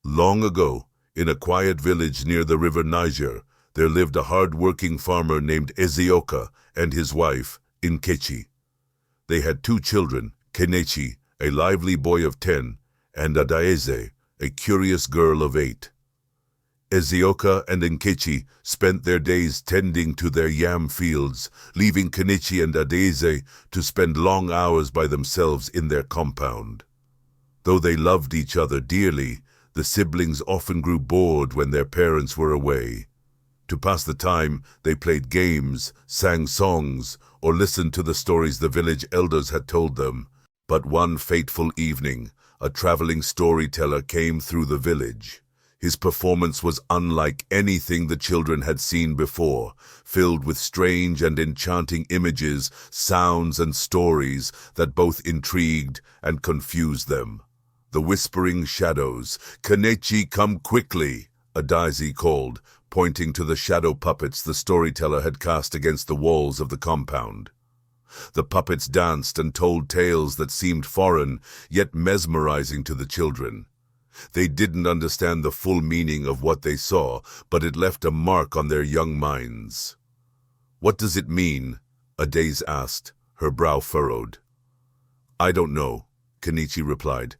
Long ago, in a quiet village near the River Niger, there lived a hard-working farmer named Ezioka and his wife, Nkechi. They had two children, Kenechi, a lively boy of 10, and Adaeze, a curious girl of 8. Ezioka and Nkechi spent their days tending to their yam fields, leaving Kenechi and Adaeze to spend long hours by themselves in their compound. Though they loved each other dearly, the siblings often grew bored when their parents were away. To pass the time, they played games, sang songs, or listened to the stories the village elders had told them. But one fateful evening, a traveling storyteller came through the village. His performance was unlike anything the children had seen before, filled with strange and enchanting images, sounds, and stories that both intrigued and confused them. The whispering shadows. "Kenechi, come quickly," Adaeze called, pointing to the shadow puppets the storyteller had cast against the walls of the compound. The puppets danced and told tales that seemed foreign, yet mesmerizing to the children. They didn't understand the full meaning of what they saw, but it left a mark on their young minds. "What does it mean?" Adaeze asked, her brow furrowed. "I don't know," Kenechi replied,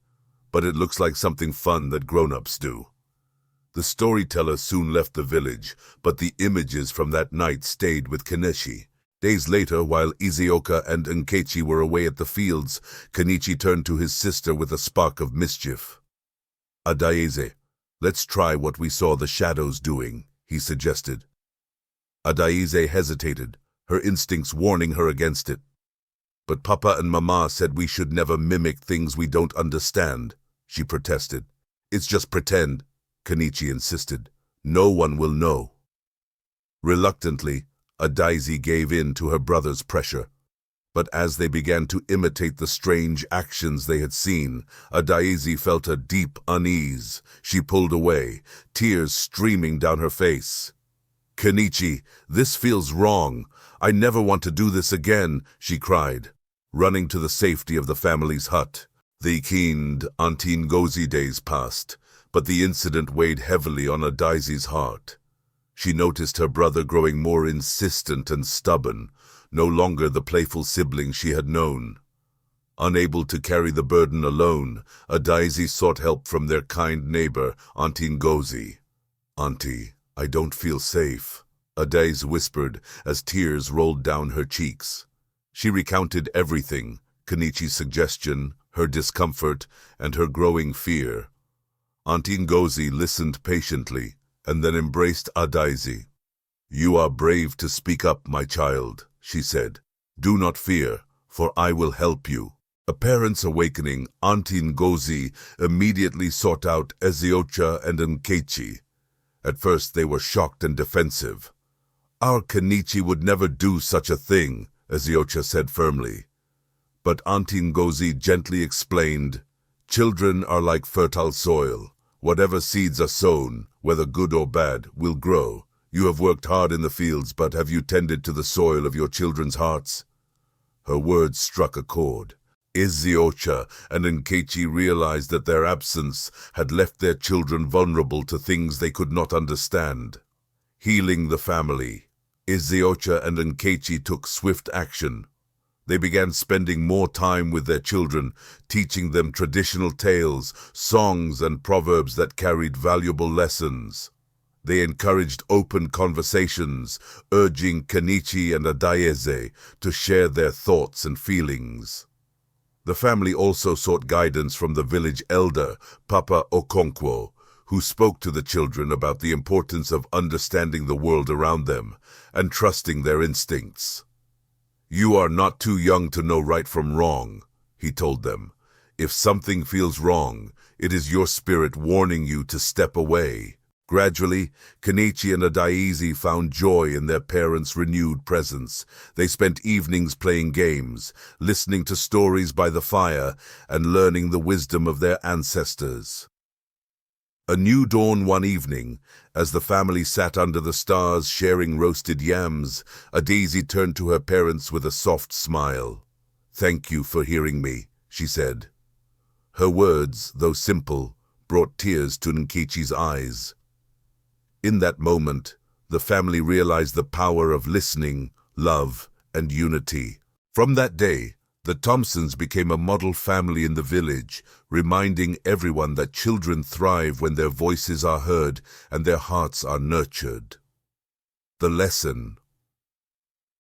"but it looks like something fun that grown-ups do." The storyteller soon left the village, but the images from that night stayed with Kenechi. Days later, while Ezioka and Nkechi were away at the fields, Kenechi turned to his sister with a spark of mischief. "Adaeze, let's try what we saw the shadows doing," he suggested. Adaeze hesitated, her instincts warning her against it. "But Papa and Mama said we should never mimic things we don't understand," she protested. "It's just pretend," Kenechi insisted. "No one will know." Reluctantly, Adaeze gave in to her brother's pressure. But as they began to imitate the strange actions they had seen, Adaeze felt a deep unease. She pulled away, tears streaming down her face. "Kenechi, this feels wrong. I never want to do this again," she cried, running to the safety of the family's hut. The keen Auntie Ngozi days passed, but the incident weighed heavily on Adaeze's heart. She noticed her brother growing more insistent and stubborn, no longer the playful sibling she had known. Unable to carry the burden alone, Adaeze sought help from their kind neighbor, Auntie Ngozi. "Auntie, I don't feel safe," Adaeze whispered as tears rolled down her cheeks. She recounted everything, Kenechi's suggestion, her discomfort, and her growing fear. Auntie Ngozi listened patiently, and then embraced Adaeze. "You are brave to speak up, my child," she said. "Do not fear, for I will help you." A parent's awakening, Auntie Ngozi immediately sought out Eziocha and Nkechi. At first they were shocked and defensive. "Our Kenechi would never do such a thing," Eziocha said firmly. But Auntie Ngozi gently explained, "Children are like fertile soil. Whatever seeds are sown, whether good or bad, will grow. You have worked hard in the fields, but have you tended to the soil of your children's hearts?" Her words struck a chord. Eziocha and Nkechi realized that their absence had left their children vulnerable to things they could not understand. Healing the family, Eziocha and Nkechi took swift action. They began spending more time with their children, teaching them traditional tales, songs, and proverbs that carried valuable lessons. They encouraged open conversations, urging Kenechi and Adaeze to share their thoughts and feelings. The family also sought guidance from the village elder, Papa Okonkwo, who spoke to the children about the importance of understanding the world around them and trusting their instincts. "You are not too young to know right from wrong," he told them. "If something feels wrong, it is your spirit warning you to step away." Gradually, Kenechi and Adaeze found joy in their parents' renewed presence. They spent evenings playing games, listening to stories by the fire, and learning the wisdom of their ancestors. A new dawn one evening, as the family sat under the stars sharing roasted yams, Adaeze turned to her parents with a soft smile. "Thank you for hearing me," she said. Her words, though simple, brought tears to Nkechi's eyes. In that moment, the family realized the power of listening, love, and unity. From that day, the Thompsons became a model family in the village, reminding everyone that children thrive when their voices are heard and their hearts are nurtured. The lesson.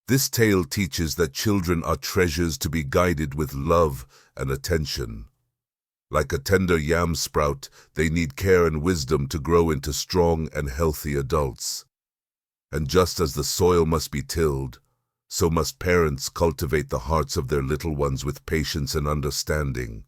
This tale teaches that children are treasures to be guided with love and attention. Like a tender yam sprout, they need care and wisdom to grow into strong and healthy adults. And just as the soil must be tilled, so must parents cultivate the hearts of their little ones with patience and understanding.